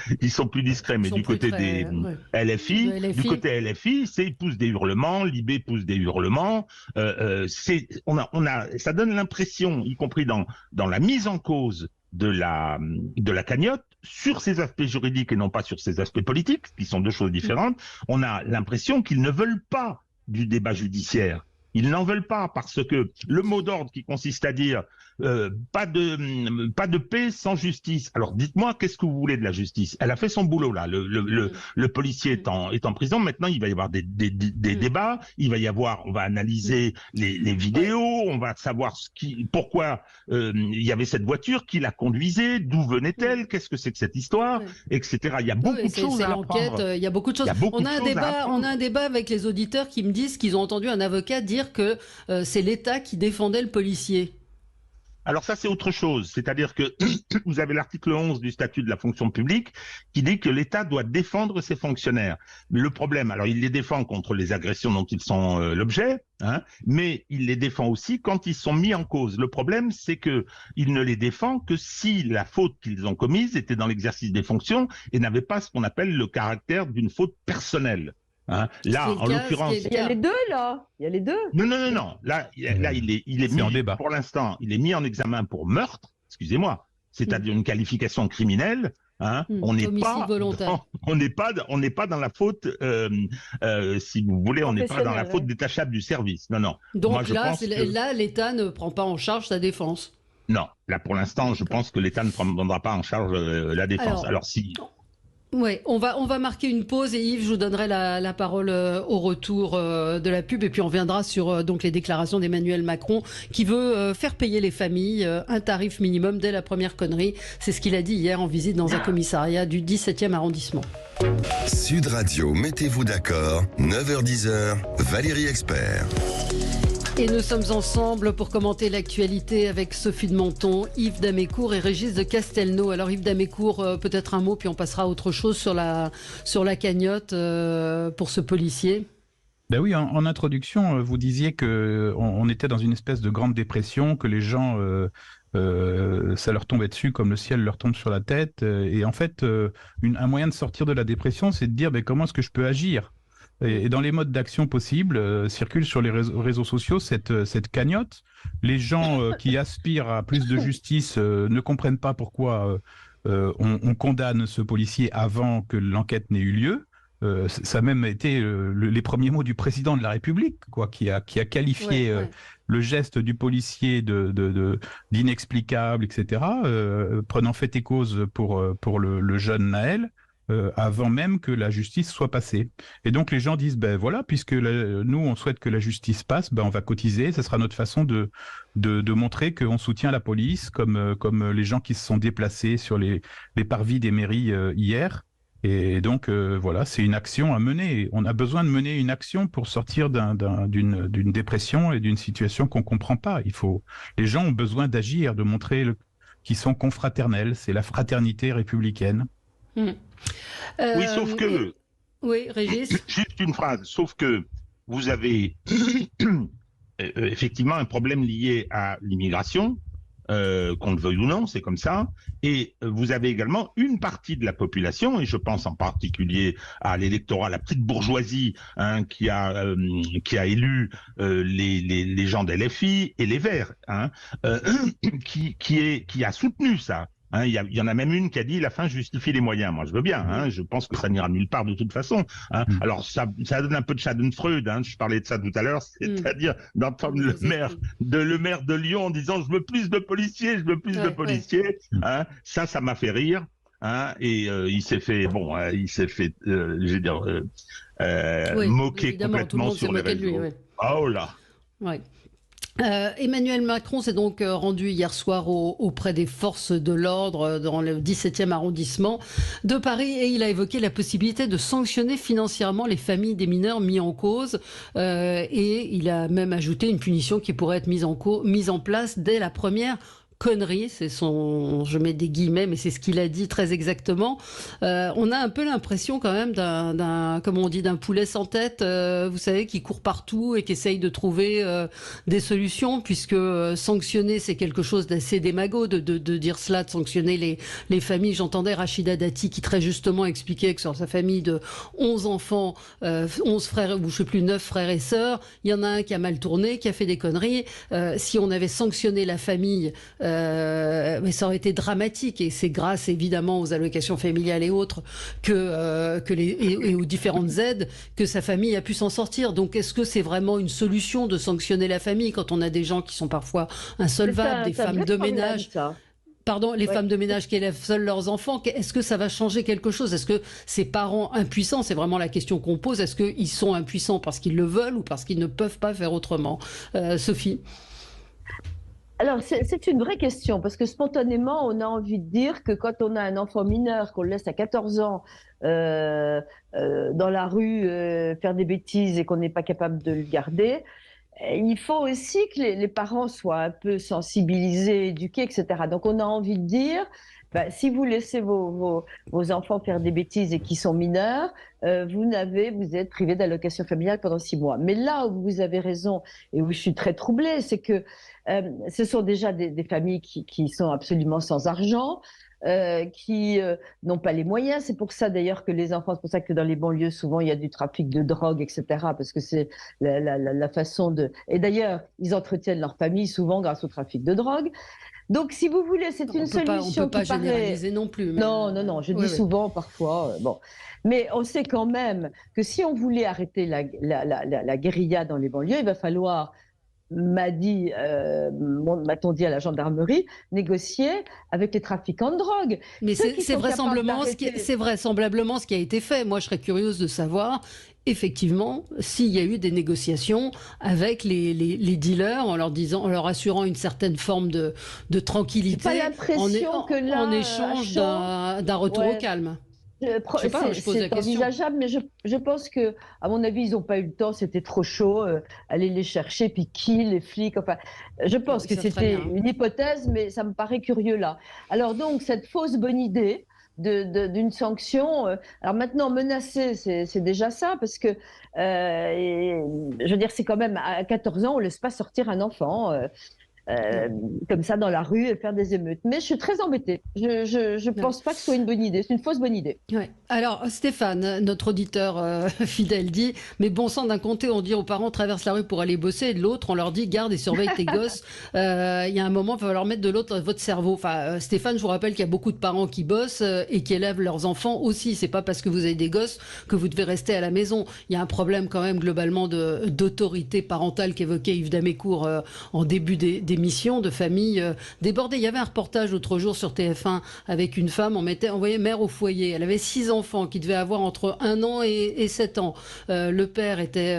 discrets, mais du côté des LFI, du côté LFI, ils poussent des hurlements, Libé pousse des hurlements, ça donne l'impression, y compris dans la mise en cause de la cagnotte, sur ses aspects juridiques et non pas sur ses aspects politiques, qui sont deux choses différentes, on a l'impression qu'ils ne veulent pas du débat judiciaire. Ils n'en veulent pas parce que le mot d'ordre qui consiste à dire pas de paix sans justice. Alors dites-moi, qu'est-ce que vous voulez de la justice? Elle a fait son boulot là. Le policier est en prison. Maintenant, il va y avoir des débats. On va analyser les vidéos. On va savoir pourquoi il y avait cette voiture, qui la conduisait, d'où venait-elle, qu'est-ce que c'est que cette histoire, etc. Il y a beaucoup de choses à apprendre. Il y a beaucoup de choses. On a un débat avec les auditeurs qui me disent qu'ils ont entendu un avocat dire que c'est l'État qui défendait le policier. Alors ça, c'est autre chose. C'est-à-dire que vous avez l'article 11 du statut de la fonction publique qui dit que l'État doit défendre ses fonctionnaires. Mais le problème, alors il les défend contre les agressions dont ils sont l'objet, hein, mais il les défend aussi quand ils sont mis en cause. Le problème, c'est que il ne les défend que si la faute qu'ils ont commise était dans l'exercice des fonctions et n'avait pas ce qu'on appelle le caractère d'une faute personnelle. Hein, là, en l'occurrence, il y a les deux là. Il y a les deux. Non. Là, il est mis en débat. Pour l'instant, il est mis en examen pour meurtre. Excusez-moi, c'est-à-dire une qualification criminelle. Hein, on n'est pas dans la faute, si vous voulez, on n'est pas dans la faute détachable du service. Non. Donc moi, là, l'État ne prend pas en charge sa défense. Non, là pour l'instant, je pense que l'État ne prendra pas en charge la défense. Alors si. Oui, on va marquer une pause et Yves, je vous donnerai la parole au retour de la pub et puis on reviendra sur donc les déclarations d'Emmanuel Macron qui veut faire payer les familles un tarif minimum dès la première connerie. C'est ce qu'il a dit hier en visite dans un commissariat du 17e arrondissement. Sud Radio, mettez-vous d'accord, 9h-10h, Valérie Expert. Et nous sommes ensemble pour commenter l'actualité avec Sophie de Menton, Yves Damécourt et Régis de Castelnau. Alors Yves Damécourt, peut-être un mot, puis on passera à autre chose sur la cagnotte pour ce policier. Ben oui, en introduction, vous disiez qu'on était dans une espèce de grande dépression, que les gens, ça leur tombait dessus comme le ciel leur tombe sur la tête. Et en fait, un moyen de sortir de la dépression, c'est de dire comment est-ce que je peux agir ? Et dans les modes d'action possibles, circule sur les réseaux sociaux cette cagnotte. Les gens qui aspirent à plus de justice ne comprennent pas pourquoi on condamne ce policier avant que l'enquête n'ait eu lieu. Ça a même été les premiers mots du président de la République, qui a qualifié le geste du policier d'inexplicable, etc., prenant fait et cause pour le jeune Naël. Avant même que la justice soit passée. Et donc les gens disent, voilà, puisque nous on souhaite que la justice passe, on va cotiser, ce sera notre façon de montrer qu'on soutient la police, comme les gens qui se sont déplacés sur les parvis des mairies hier. Et donc voilà, c'est une action à mener. On a besoin de mener une action pour sortir d'une dépression et d'une situation qu'on comprend pas. Les gens ont besoin d'agir, de montrer qu'ils sont confraternels. C'est la fraternité républicaine. Oui, sauf que... Oui, Régis. Juste une phrase. Sauf que vous avez effectivement un problème lié à l'immigration, qu'on le veuille ou non, c'est comme ça. Et vous avez également une partie de la population, et je pense en particulier à l'électorat, la petite bourgeoisie, hein, qui a élu les gens des LFI et les Verts, hein, qui a soutenu ça. Hein, il y en a même une qui a dit la fin justifie les moyens. Moi, je veux bien. Hein, je pense que ça n'ira nulle part de toute façon. Hein. Alors, ça donne un peu de Schadenfreude. Hein, je parlais de ça tout à l'heure, c'est-à-dire d'entendre le maire de Lyon en disant je veux plus de policiers, je veux plus de policiers. Hein, ça m'a fait rire. Hein, et il s'est fait, je veux dire, moquer complètement sur les réseaux. Oh là. Ouais. Emmanuel Macron s'est donc rendu hier soir auprès des forces de l'ordre dans le 17e arrondissement de Paris et il a évoqué la possibilité de sanctionner financièrement les familles des mineurs mis en cause et il a même ajouté une punition qui pourrait être mise en place dès la première connerie, c'est je mets des guillemets, mais c'est ce qu'il a dit très exactement. On a un peu l'impression quand même comme on dit, d'un poulet sans tête, vous savez, qui court partout et qui essaye de trouver des solutions, puisque sanctionner, c'est quelque chose d'assez démago de dire cela, de sanctionner les familles. J'entendais Rachida Dati qui très justement expliquait que sur sa famille de 11 enfants, 11 frères, ou je sais plus, 9 frères et sœurs, il y en a un qui a mal tourné, qui a fait des conneries. Si on avait sanctionné la famille, mais ça aurait été dramatique et c'est grâce évidemment aux allocations familiales et autres et aux différentes aides que sa famille a pu s'en sortir. Donc est-ce que c'est vraiment une solution de sanctionner la famille quand on a des gens qui sont parfois insolvables, des femmes de ménage femmes de ménage qui élèvent seules leurs enfants, est-ce que ça va changer quelque chose? Est-ce que ces parents impuissants, c'est vraiment la question qu'on pose, est-ce qu'ils sont impuissants parce qu'ils le veulent ou parce qu'ils ne peuvent pas faire autrement? Sophie? Alors, c'est une vraie question, parce que spontanément, on a envie de dire que quand on a un enfant mineur, qu'on le laisse à 14 ans dans la rue faire des bêtises et qu'on n'est pas capable de le garder, il faut aussi que les parents soient un peu sensibilisés, éduqués, etc. Donc, on a envie de dire, si vous laissez vos enfants faire des bêtises et qui sont mineurs, vous êtes privé d'allocation familiale pendant 6 mois. Mais là où vous avez raison et où je suis très troublée, c'est que ce sont déjà des familles qui sont absolument sans argent, qui n'ont pas les moyens. C'est pour ça d'ailleurs que les enfants, c'est pour ça que dans les banlieues, souvent il y a du trafic de drogue, etc. Parce que c'est la façon de... Et d'ailleurs, ils entretiennent leur famille souvent grâce au trafic de drogue. Donc, si vous voulez, c'est une solution. On peut pas généraliser non plus. Mais... Non. Je dis souvent, parfois. Bon, mais on sait quand même que si on voulait arrêter la guérilla dans les banlieues, il va falloir, m'a-t-on dit à la gendarmerie, négocier avec les trafiquants de drogue. Mais c'est vraisemblablement ce qui a été fait. Moi, je serais curieuse de savoir. Effectivement, s'il y a eu des négociations avec les dealers en leur assurant une certaine forme de tranquillité en échange d'un retour au calme. C'est envisageable, mais je pense que, à mon avis, ils n'ont pas eu le temps. C'était trop chaud. Aller les chercher, puis les flics. Enfin, je pense que c'était une hypothèse, mais ça me paraît curieux là. Alors donc, cette fausse bonne idée d'une sanction. Alors maintenant, menacer, c'est déjà ça, parce que, je veux dire, c'est quand même à 14 ans, on ne laisse pas sortir un enfant comme ça dans la rue et faire des émeutes. Mais je suis très embêtée. Je ne pense pas que ce soit une bonne idée. C'est une fausse bonne idée. Ouais. Alors, Stéphane, notre auditeur fidèle, dit « Mais bon sang, d'un côté, on dit aux parents traverse la rue pour aller bosser, et de l'autre, on leur dit garde et surveille tes gosses. Il y a un moment, il va falloir mettre de l'autre votre cerveau. » Enfin, Stéphane, je vous rappelle qu'il y a beaucoup de parents qui bossent et qui élèvent leurs enfants aussi. C'est pas parce que vous avez des gosses que vous devez rester à la maison. Il y a un problème quand même globalement d'autorité parentale qu'évoquait Yves Damécourt en début d'émission, de famille débordée. Il y avait un reportage l'autre jour sur TF1 avec une femme, on envoyait mère au foyer. Elle avait 6 enfants qui devaient avoir entre 1 an et 7 ans. Le père était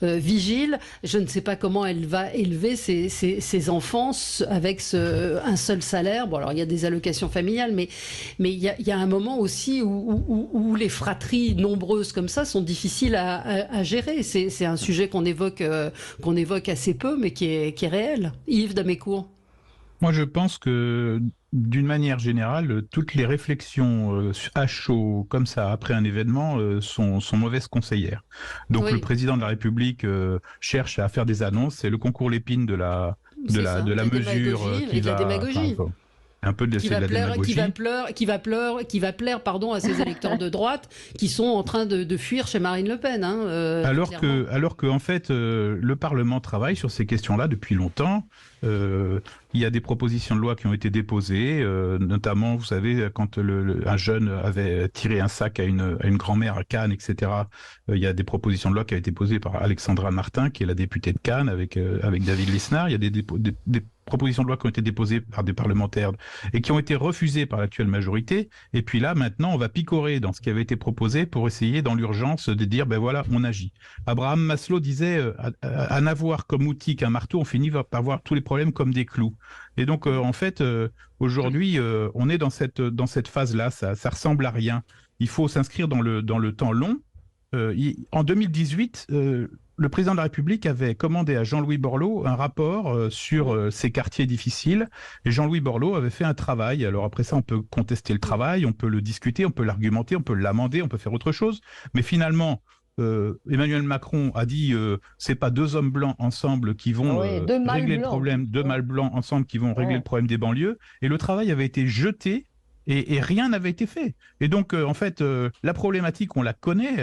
vigile. Je ne sais pas comment elle va élever ses enfants avec un seul salaire. Bon, alors il y a des allocations familiales, mais il y a un moment aussi où les fratries nombreuses comme ça sont difficiles à gérer. C'est un sujet qu'on évoque assez peu, mais qui est réel. Yves Damécourt. Moi, je pense que, d'une manière générale, toutes les réflexions à chaud, comme ça, après un événement, sont mauvaises conseillères. Donc, Le président de la République cherche à faire des annonces. C'est le concours Lépine de de la mesure qui et de la démagogie. Un peu de la démagogie. Qui va plaire à ces électeurs de droite qui sont en train de fuir chez Marine Le Pen. Alors que en fait, le Parlement travaille sur ces questions-là depuis longtemps. Il y a des propositions de loi qui ont été déposées, notamment, vous savez, quand un jeune avait tiré un sac à une grand-mère à Cannes, etc. Il y a des propositions de loi qui ont été déposées par Alexandra Martin, qui est la députée de Cannes, avec David Lisnard. Il y a des propositions de loi qui ont été déposées par des parlementaires et qui ont été refusées par l'actuelle majorité. Et puis là, maintenant, on va picorer dans ce qui avait été proposé pour essayer, dans l'urgence, de dire, ben voilà, on agit. Abraham Maslow disait, à n'avoir comme outil qu'un marteau, on finit par voir tous les problèmes comme des clous. Et donc, en fait, aujourd'hui, on est dans cette phase-là. Ça ressemble à rien. Il faut s'inscrire dans le temps long. En 2018, le président de la République avait commandé à Jean-Louis Borloo un rapport sur ces quartiers difficiles. Et Jean-Louis Borloo avait fait un travail. Alors après ça, on peut contester le travail, on peut le discuter, on peut l'argumenter, on peut l'amender, on peut faire autre chose. Mais finalement, Emmanuel Macron a dit c'est pas deux hommes blancs ensemble qui vont régler le problème, deux mâles blancs ensemble qui vont régler le problème des banlieues. Et le travail avait été jeté. Et rien n'avait été fait. Et donc, en fait, la problématique, on la connaît,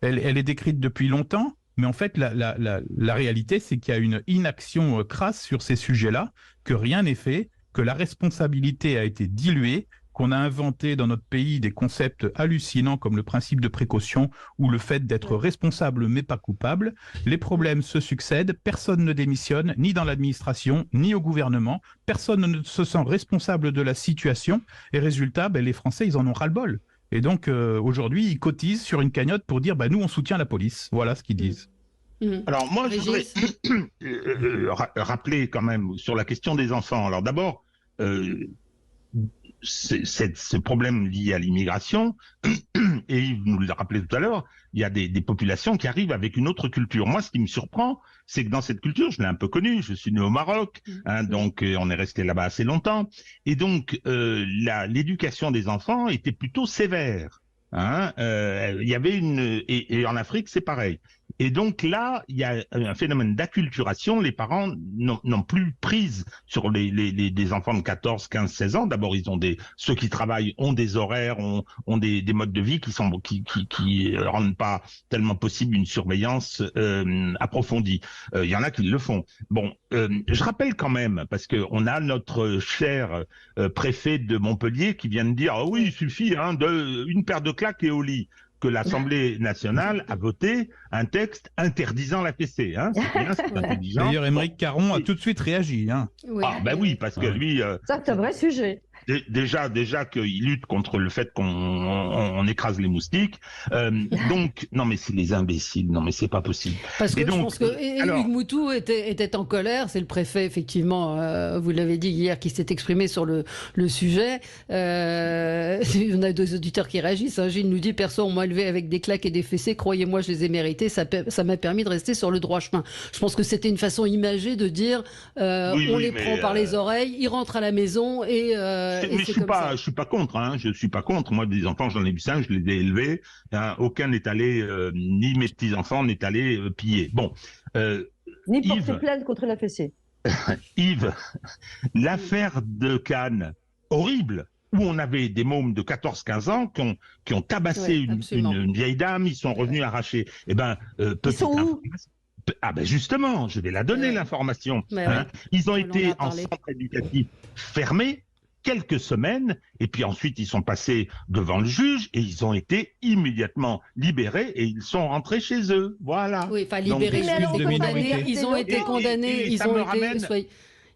elle est décrite depuis longtemps, mais en fait, la réalité, c'est qu'il y a une inaction crasse sur ces sujets-là, que rien n'est fait, que la responsabilité a été diluée, qu'on a inventé dans notre pays des concepts hallucinants comme le principe de précaution ou le fait d'être responsable mais pas coupable. Les problèmes se succèdent, personne ne démissionne, ni dans l'administration, ni au gouvernement. Personne ne se sent responsable de la situation. Et résultat, les Français, ils en ont ras-le-bol. Et donc, aujourd'hui, ils cotisent sur une cagnotte pour dire nous, on soutient la police. Voilà ce qu'ils disent. Alors moi, je voudrais rappeler quand même sur la question des enfants. Alors d'abord, ce problème lié à l'immigration, et Yves nous l'a rappelé tout à l'heure, il y a des populations qui arrivent avec une autre culture. Moi, ce qui me surprend, c'est que dans cette culture, je l'ai un peu connue, je suis né au Maroc, donc on est resté là-bas assez longtemps, et donc l'éducation des enfants était plutôt sévère. Il y avait et en Afrique, c'est pareil. Et donc là, il y a un phénomène d'acculturation. Les parents n'ont plus prise sur des enfants de 14, 15, 16 ans. D'abord, ceux qui travaillent ont des horaires, ont des modes de vie qui rendent pas tellement possible une surveillance approfondie. Il y en a qui le font. Bon, je rappelle quand même, parce que on a notre cher préfet de Montpellier qui vient de dire oui, il suffit une paire de claques et au lit, que l'Assemblée nationale a voté un texte interdisant la fessée. C'est bien, c'est intelligent. D'ailleurs, Aymeric Caron a tout de suite réagi. Oui. Oui, parce que lui... Ça, c'est un vrai sujet. Déjà qu'il lutte contre le fait qu'on écrase les moustiques. Donc, non mais c'est les imbéciles, non mais c'est pas possible. Parce que je pense que Hugues Moutou était en colère, c'est le préfet effectivement, vous l'avez dit hier, qui s'est exprimé sur le sujet. On a deux auditeurs qui réagissent. Gilles nous dit, perso, on m'a élevé avec des claques et des fessées, croyez-moi, je les ai mérités, ça m'a permis de rester sur le droit chemin. Je pense que c'était une façon imagée de dire, on les prend par les oreilles, ils rentrent à la maison et... mais je suis pas contre, je suis pas contre. Moi, des enfants, j'en ai vu 5, je les ai élevés. Aucun n'est allé, ni mes petits-enfants n'est allé piller. Bon. Ni porter plainte contre la fessée. Yves, l'affaire de Cannes, horrible, où on avait des mômes de 14-15 ans qui ont tabassé une vieille dame, ils sont revenus arracher. Eh ben, ils sont où ? Justement, je vais la donner l'information. Ils ont été en centre éducatif fermé quelques semaines, et puis ensuite ils sont passés devant le juge et ils ont été immédiatement libérés et ils sont rentrés chez eux. Voilà. Oui, enfin libérés, ils ont été condamnés,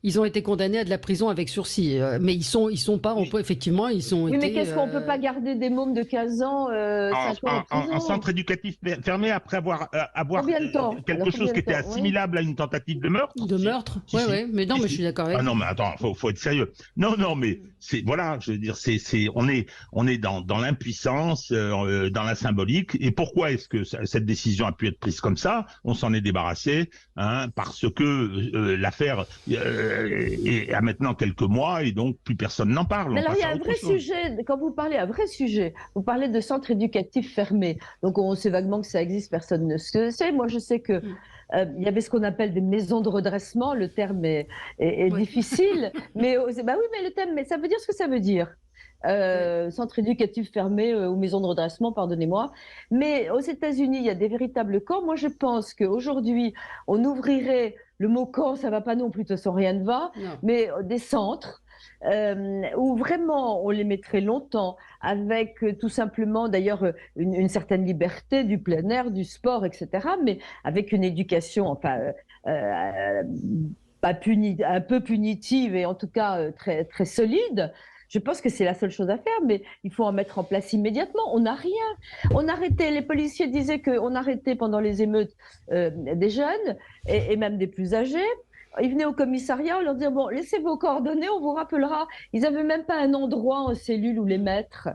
ils ont été condamnés à de la prison avec sursis, mais ils sont pas, effectivement, ils sont. Oui, mais qu'est-ce qu'on peut pas garder des mômes de 15 ans, 5 ans en centre éducatif fermé après avoir quelque chose qui était assimilable à une tentative de meurtre. De meurtre, oui, mais non, mais je suis d'accord avec. Non, mais attends, faut être sérieux. Non, mais je veux dire, on est dans l'impuissance, dans la symbolique. Et pourquoi est-ce que cette décision a pu être prise comme ça ? On s'en est débarrassé, parce que l'affaire a maintenant quelques mois et donc plus personne n'en parle. Mais alors il y a un vrai sujet, quand vous parlez vous parlez de centre éducatif fermé, donc on sait vaguement que ça existe, personne ne le sait. Moi je sais que il y avait ce qu'on appelle des maisons de redressement. Le terme est difficile, mais oui, mais le terme, mais ça veut dire ce que ça veut dire. Centre éducatif fermé ou maison de redressement, pardonnez-moi. Mais aux États-Unis, il y a des véritables camps. Moi, je pense qu'aujourd'hui, on ouvrirait le mot camp, ça ne va pas non plus, de toute façon, rien ne va, mais des centres. Où vraiment on les mettrait longtemps avec tout simplement d'ailleurs une certaine liberté du plein air, du sport, etc., mais avec une éducation enfin pas un peu punitive et en tout cas très, très solide. Je pense que c'est la seule chose à faire, mais il faut en mettre en place immédiatement. On n'a rien. On arrêtait, les policiers disaient qu'on arrêtait pendant les émeutes des jeunes et même des plus âgés. Ils venaient au commissariat, on leur disait, bon, laissez vos coordonnées, on vous rappellera. Ils n'avaient même pas un endroit en cellule où les mettre.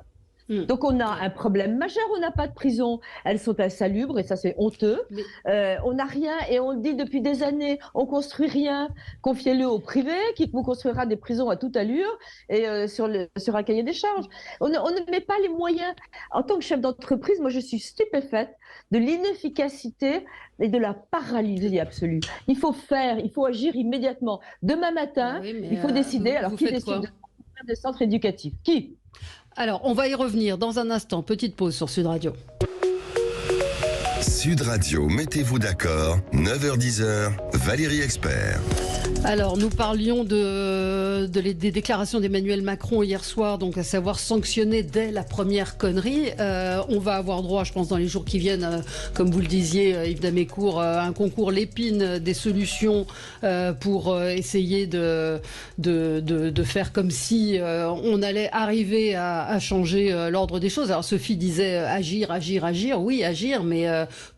Donc on a un problème majeur, on n'a pas de prison, elles sont insalubres et ça c'est honteux. On n'a rien et on le dit depuis des années, on construit rien, confiez-le au privé qui vous construira des prisons à toute allure et sur un cahier des charges. On ne met pas les moyens. En tant que chef d'entreprise, moi je suis stupéfaite de l'inefficacité et de la paralysie absolue. Il faut faire, il faut agir immédiatement. Demain matin, il faut décider. Alors qui décide de faire des centres éducatifs? Qui? Alors, on va y revenir dans un instant. Petite pause sur Sud Radio. Sud Radio, mettez-vous d'accord, 9h-10h, Valérie Expert. Alors, nous parlions des déclarations d'Emmanuel Macron hier soir, donc à savoir sanctionner dès la première connerie. On va avoir droit, je pense, dans les jours qui viennent, comme vous le disiez, Yves Damécourt, un concours l'épine des solutions pour essayer de faire comme si on allait arriver à changer l'ordre des choses. Alors, Sophie disait agir, agir, agir. Oui, agir, mais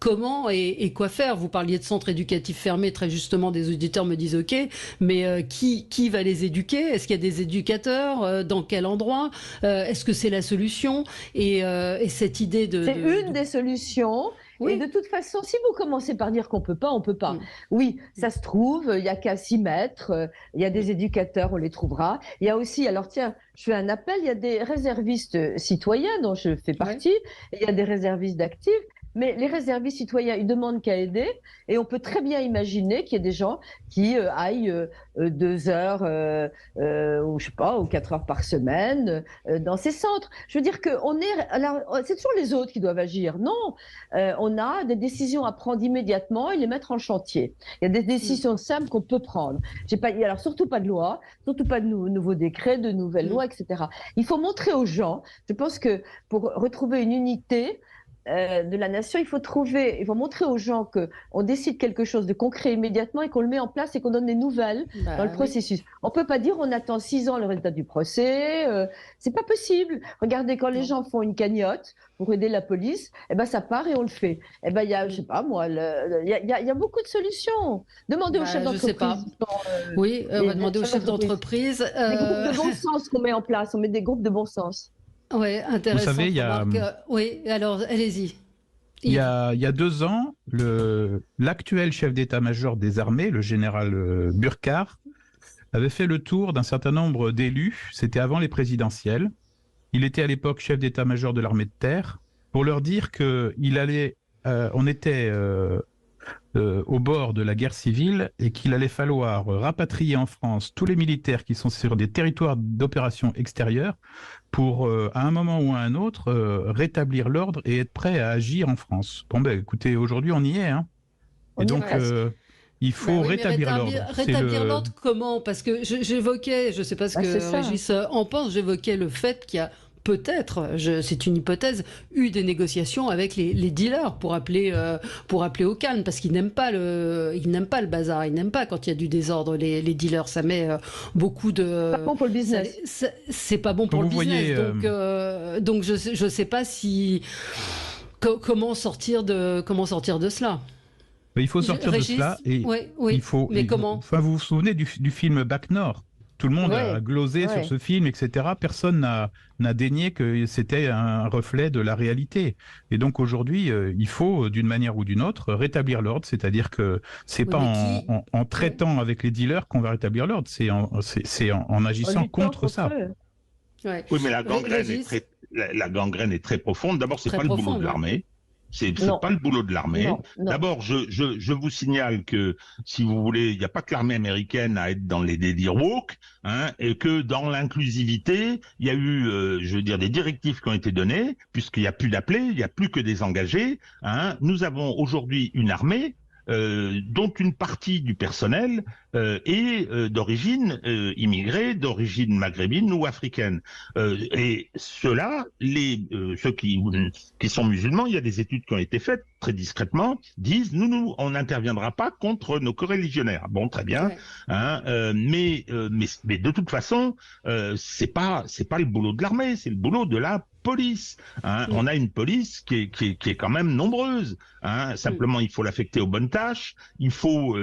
comment et quoi faire? Vous parliez de centres éducatifs fermés, très justement, des auditeurs me disent OK. Mais qui va les éduquer? Est-ce qu'il y a des éducateurs? Dans quel endroit? Est-ce que c'est la solution? Et cette idée de... C'est une des solutions. Oui. Et de toute façon, si vous commencez par dire qu'on peut pas, on peut pas. Oui, ça se trouve, il y a qu'à s'y mettre. Il y a des éducateurs, on les trouvera. Il y a aussi, alors tiens, je fais un appel, il y a des réservistes citoyens dont je fais partie. Et il y a des réservistes d'actifs. Mais les réservistes citoyens, ils demandent qu'à aider, et on peut très bien imaginer qu'il y ait des gens qui aillent 2 heures, ou je sais pas, ou 4 heures par semaine dans ces centres. Je veux dire que c'est toujours les autres qui doivent agir. Non, on a des décisions à prendre immédiatement et les mettre en chantier. Il y a des décisions simples qu'on peut prendre. Alors surtout pas de loi, surtout pas de nouveaux décrets, de nouvelles lois, etc. Il faut montrer aux gens. Je pense que pour retrouver une unité de la nation, il faut montrer aux gens qu'on décide quelque chose de concret immédiatement et qu'on le met en place et qu'on donne des nouvelles dans le processus. On peut pas dire on attend 6 ans le résultat du procès, c'est pas possible. Regardez, quand les gens font une cagnotte pour aider la police, ça part et on le fait. Il y a, je sais pas moi, il y a beaucoup de solutions. Demandez aux chefs d'entreprise. Oui, on va demander aux chefs d'entreprise. Des groupes de bon sens qu'on met en place, on met des groupes de bon sens. Oui, intéressant. Vous savez, oui, alors allez-y. Il y a 2 ans, l'actuel chef d'état-major des armées, le général Burkhardt, avait fait le tour d'un certain nombre d'élus, c'était avant les présidentielles. Il était à l'époque chef d'état-major de l'armée de terre, pour leur dire on était au bord de la guerre civile et qu'il allait falloir rapatrier en France tous les militaires qui sont sur des territoires d'opération extérieure pour, à un moment ou à un autre, rétablir l'ordre et être prêt à agir en France. Bon, écoutez, aujourd'hui, on y est. Hein. Et donc, il faut rétablir l'ordre. Rétablir l'ordre comment? Parce que j'évoquais, je ne sais pas ce que Régis en pense, j'évoquais le fait qu'il y a peut-être, c'est une hypothèse, eu des négociations avec les dealers pour appeler au calme, parce qu'ils n'aiment pas le bazar, ils n'aiment pas quand il y a du désordre, les dealers, ça met beaucoup de... C'est pas bon pour le business. C'est pas bon pour le business, donc je sais pas si... Comment sortir de cela? Il faut sortir de cela, et il faut... Mais comment? Enfin, vous vous souvenez du film Bac Nord? Tout le monde a glosé sur ce film, etc. Personne n'a dénié que c'était un reflet de la réalité. Et donc aujourd'hui, il faut, d'une manière ou d'une autre, rétablir l'ordre. C'est-à-dire que c'est pas en traitant avec les dealers qu'on va rétablir l'ordre. C'est en agissant contre ça. Oui, mais la gangrène est très profonde. D'abord, c'est pas le boulot de l'armée. C'est Non. pas le boulot de l'armée. Non, non. D'abord, je vous signale que, si vous voulez, il n'y a pas que l'armée américaine à être dans les délires woke, hein, et que dans l'inclusivité, il y a eu, je veux dire, des directives qui ont été données, puisqu'il n'y a plus d'appelés, il n'y a plus que des engagés. Hein. Nous avons aujourd'hui une armée dont une partie du personnel est d'origine immigrée, d'origine maghrébine ou africaine. Et ceux-là, ceux qui sont musulmans, il y a des études qui ont été faites très discrètement, disent nous, on n'interviendra pas contre nos coreligionnaires. Bon, très bien, Ouais. hein, mais de toute façon, c'est pas le boulot de l'armée, c'est le boulot de la police. Hein. On a une police qui est quand même nombreuse. Hein. Simplement, il faut l'affecter aux bonnes tâches. Il faut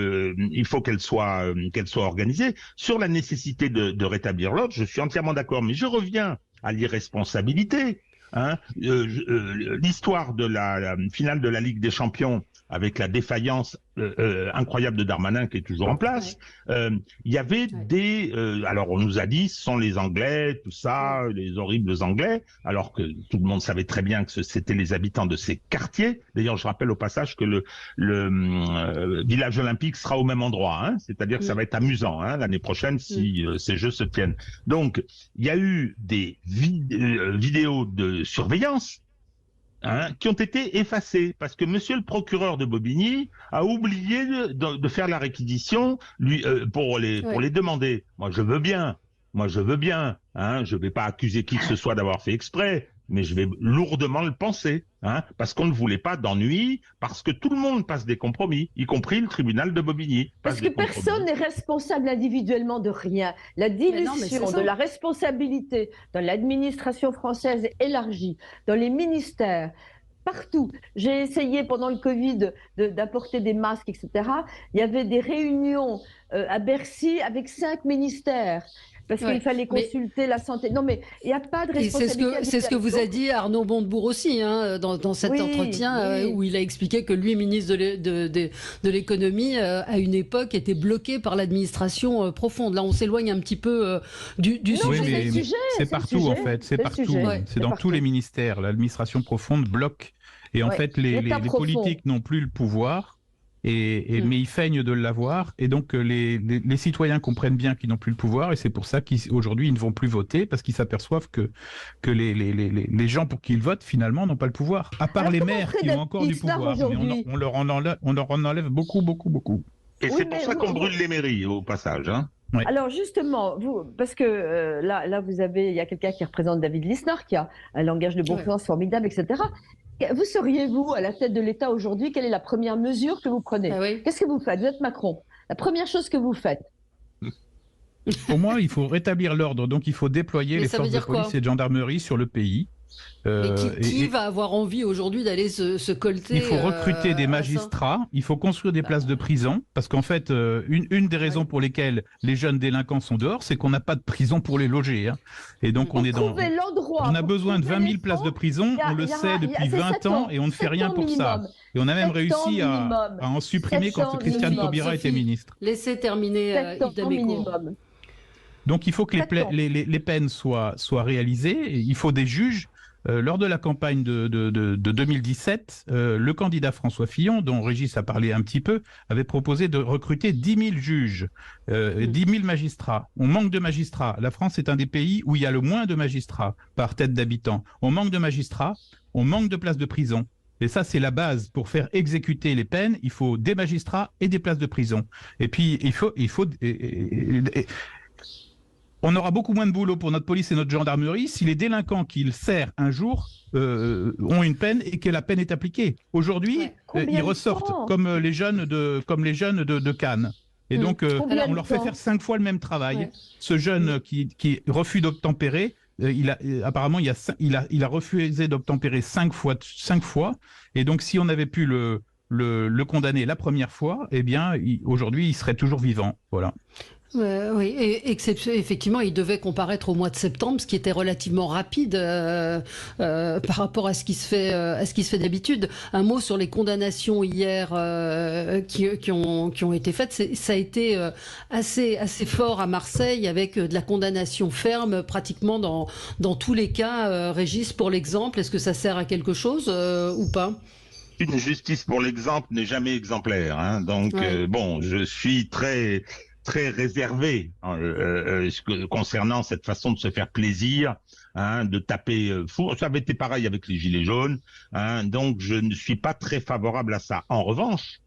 qu'elle soit organisée. Sur la nécessité de rétablir l'ordre, je suis entièrement d'accord. Mais je reviens à l'irresponsabilité. Hein. L'histoire de la finale de la Ligue des Champions avec la défaillance incroyable de Darmanin qui est toujours en place, il y avait des... alors on nous a dit, ce sont les Anglais, tout ça, les horribles Anglais, alors que tout le monde savait très bien que c'était les habitants de ces quartiers. D'ailleurs, je rappelle au passage que le village olympique sera au même endroit, hein, c'est-à-dire que ça va être amusant l'année prochaine si ces Jeux se tiennent. Donc, il y a eu des vidéos de surveillance qui ont été effacés parce que monsieur le procureur de Bobigny a oublié de faire la réquisition pour les demander. Moi, je veux bien. Je vais pas accuser qui que ce soit d'avoir fait exprès, mais je vais lourdement le penser, parce qu'on ne voulait pas d'ennui, parce que tout le monde passe des compromis, y compris le tribunal de Bobigny. Parce que personne n'est responsable individuellement de rien. La dilution de la responsabilité dans l'administration française élargie, dans les ministères, partout. J'ai essayé pendant le Covid d'apporter des masques, etc. Il y avait des réunions à Bercy avec 5 ministères. Parce qu'il fallait consulter la santé. Non, mais il n'y a pas de responsabilité. C'est ce que vous a dit Arnaud Montebourg aussi, dans cet entretien où il a expliqué que lui, ministre de l'économie, à une époque, était bloqué par l'administration profonde. Là, on s'éloigne un petit peu du sujet. Oui, c'est partout, en fait. C'est partout. C'est dans tous les ministères. L'administration profonde bloque. Et en fait, les politiques n'ont plus le pouvoir. Mais ils feignent de l'avoir, et donc les citoyens comprennent bien qu'ils n'ont plus le pouvoir, et c'est pour ça qu'aujourd'hui ils ne vont plus voter, parce qu'ils s'aperçoivent que les gens pour qui ils votent finalement n'ont pas le pouvoir, à part les maires qui ont encore du pouvoir, mais on leur en enlève beaucoup. Et c'est pour ça qu'on brûle les mairies au passage. Hein. Ouais. Alors justement, parce que là il y a quelqu'un qui représente David Lisnard, qui a un langage de bon sens formidable, etc. Vous seriez-vous à la tête de l'État aujourd'hui? Quelle est la première mesure que vous prenez? Qu'est-ce que vous faites? Vous êtes Macron. La première chose que vous faites? Pour moi, il faut rétablir l'ordre. Donc, il faut déployer les forces de police et de gendarmerie sur le pays. Mais qui va avoir envie aujourd'hui d'aller se colter? Il faut recruter des magistrats, il faut construire des places de prison, parce qu'en fait, une des raisons pour lesquelles les jeunes délinquants sont dehors, c'est qu'on n'a pas de prison pour les loger. Et donc, on a besoin de 20 000 places de prison, on le sait depuis 20 ans, et on ne fait rien pour ça. Et on a même réussi à en supprimer quand Christiane Taubira était ministre. Laissez terminer Yves d'Amécourt. Donc, il faut que les peines soient réalisées, il faut des juges. Lors de la campagne de 2017, le candidat François Fillon, dont Régis a parlé un petit peu, avait proposé de recruter 10 000 juges, 10 000 magistrats. On manque de magistrats. La France est un des pays où il y a le moins de magistrats par tête d'habitant. On manque de magistrats, on manque de places de prison. Et ça, c'est la base. Pour faire exécuter les peines, il faut des magistrats et des places de prison. Et puis, on aura beaucoup moins de boulot pour notre police et notre gendarmerie si les délinquants qu'ils serrent un jour ont une peine et que la peine est appliquée. Aujourd'hui, ils ressortent comme les jeunes de Cannes. Et donc, on leur fait faire 5 fois le même travail. Ouais. Ce jeune qui refuse d'obtempérer, apparemment, il a refusé d'obtempérer 5 fois. Et donc, si on avait pu le condamner la première fois, eh bien, aujourd'hui, il serait toujours vivant. Voilà. Oui, et effectivement, il devait comparaître au mois de septembre, ce qui était relativement rapide par rapport à ce qui se fait d'habitude. Un mot sur les condamnations hier qui ont été faites. Ça a été assez fort à Marseille, avec de la condamnation ferme pratiquement dans tous les cas. Régis, pour l'exemple, est-ce que ça sert à quelque chose ou pas? Une justice pour l'exemple n'est jamais exemplaire. Hein. Donc, bon, je suis très réservé concernant cette façon de se faire plaisir, hein, de taper fou. Ça avait été pareil avec les Gilets jaunes. Hein, donc, je ne suis pas très favorable à ça. En revanche,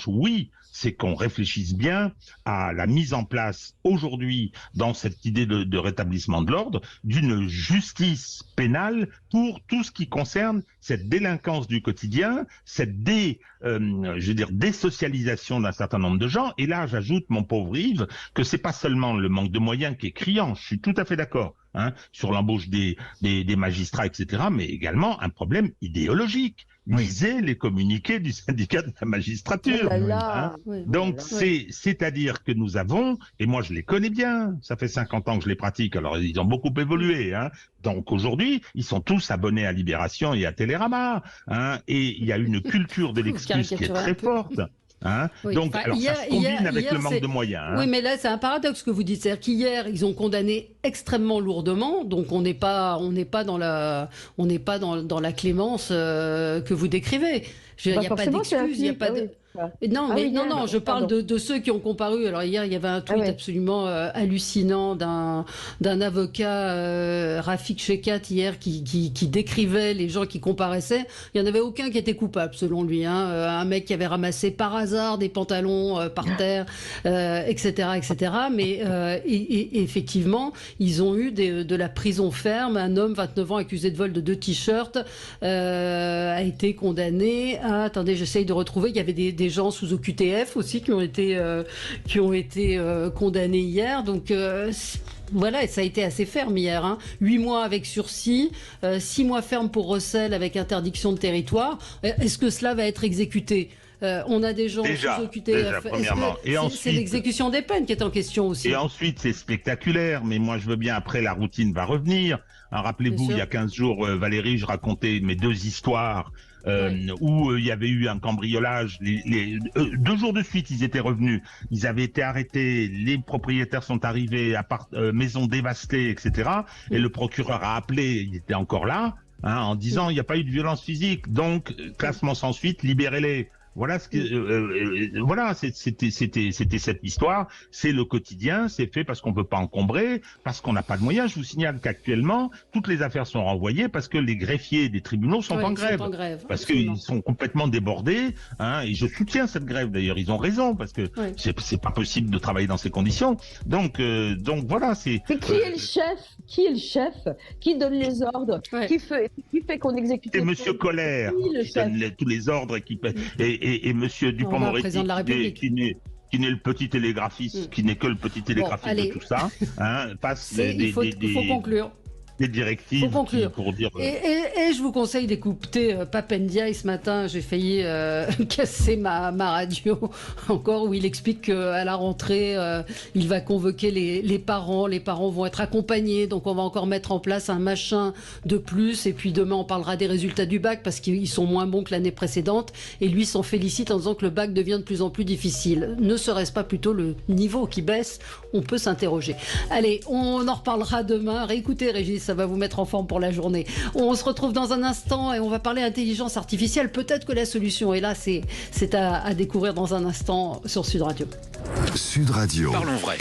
oui, c'est qu'on réfléchisse bien à la mise en place aujourd'hui, dans cette idée de rétablissement de l'ordre, d'une justice pénale pour tout ce qui concerne cette délinquance du quotidien, cette désocialisation d'un certain nombre de gens. Et là, j'ajoute, mon pauvre Yves, que c'est pas seulement le manque de moyens qui est criant, je suis tout à fait d'accord, hein, sur l'embauche des magistrats, etc., mais également un problème idéologique. Lisez les communiqués du syndicat de la magistrature. Oh là là. Hein. Donc, c'est-à-dire que nous avons, et moi je les connais bien, ça fait 50 ans que je les pratique, alors ils ont beaucoup évolué. Hein. Donc aujourd'hui, ils sont tous abonnés à Libération et à Télérama. Hein, et il y a une culture de l'excuse qui est très forte. Hein. Oui. Donc, enfin, alors, ça se combine avec le manque de moyens. Hein. Oui, mais là, c'est un paradoxe ce que vous dites. C'est-à-dire qu'hier, ils ont condamné extrêmement lourdement, donc on n'est pas dans la clémence que vous décrivez. Il n'y a pas d'excuse, il n'y a pas de... Non, mais non, je parle de ceux qui ont comparu. Alors hier, il y avait un tweet absolument hallucinant d'un avocat, Rafik Chekhat, hier, qui décrivait les gens qui comparaissaient. Il n'y en avait aucun qui était coupable, selon lui. Hein. Un mec qui avait ramassé par hasard des pantalons par terre, etc., etc. Mais et effectivement, ils ont eu de la prison ferme. Un homme, 29 ans, accusé de vol de 2 t-shirts, a été condamné à... Attendez, j'essaye de retrouver. Il y avait des gens sous OQTF aussi qui ont été condamnés hier. Donc voilà, ça a été assez ferme hier. Hein. 8 mois avec sursis, 6 mois ferme pour recel avec interdiction de territoire. Est-ce que cela va être exécuté ? On a des gens sous OQTF. Premièrement. Et ensuite, c'est l'exécution des peines qui est en question aussi. Et ensuite, c'est spectaculaire, mais moi je veux bien, après la routine va revenir. Hein, rappelez-vous, il y a 15 jours, Valérie, je racontais mes 2 histoires où il y avait eu un cambriolage. 2 jours de suite, ils étaient revenus. Ils avaient été arrêtés, les propriétaires sont arrivés, maison dévastée, etc. Et le procureur a appelé, il était encore là, hein, en disant il n'y a pas eu de violence physique, donc classement sans suite, libérez-les. Voilà voilà, c'était cette histoire. C'est le quotidien, c'est fait parce qu'on peut pas encombrer, parce qu'on n'a pas de moyens. Je vous signale qu'actuellement, toutes les affaires sont renvoyées parce que les greffiers des tribunaux sont en grève, parce qu'ils sont complètement débordés. Hein, et je soutiens cette grève d'ailleurs. Ils ont raison parce que c'est pas possible de travailler dans ces conditions. Donc voilà, c'est. Mais qui est le chef ? Qui est le chef ? Qui donne les ordres ? Qui fait qu'on exécute ? C'est Monsieur Colère qui donne tous les ordres et Monsieur Dupond-Moretti qui n'est le petit télégraphiste, qui n'est que le petit télégraphiste de tout ça, hein, passe il faut conclure. Des directives pour dire... Et je vous conseille d'écouter Papendiaï ce matin. J'ai failli casser ma radio encore, où il explique qu'à la rentrée, il va convoquer les parents. Les parents vont être accompagnés, donc on va encore mettre en place un machin de plus. Et puis demain, on parlera des résultats du bac parce qu'ils sont moins bons que l'année précédente. Et lui s'en félicite en disant que le bac devient de plus en plus difficile. Ne serait-ce pas plutôt le niveau qui baisse ? On peut s'interroger. Allez, on en reparlera demain. Réécoutez, Régis. Ça va vous mettre en forme pour la journée. On se retrouve dans un instant et on va parler intelligence artificielle. Peut-être que la solution est là. C'est à découvrir dans un instant sur Sud Radio. Sud Radio. Parlons vrai.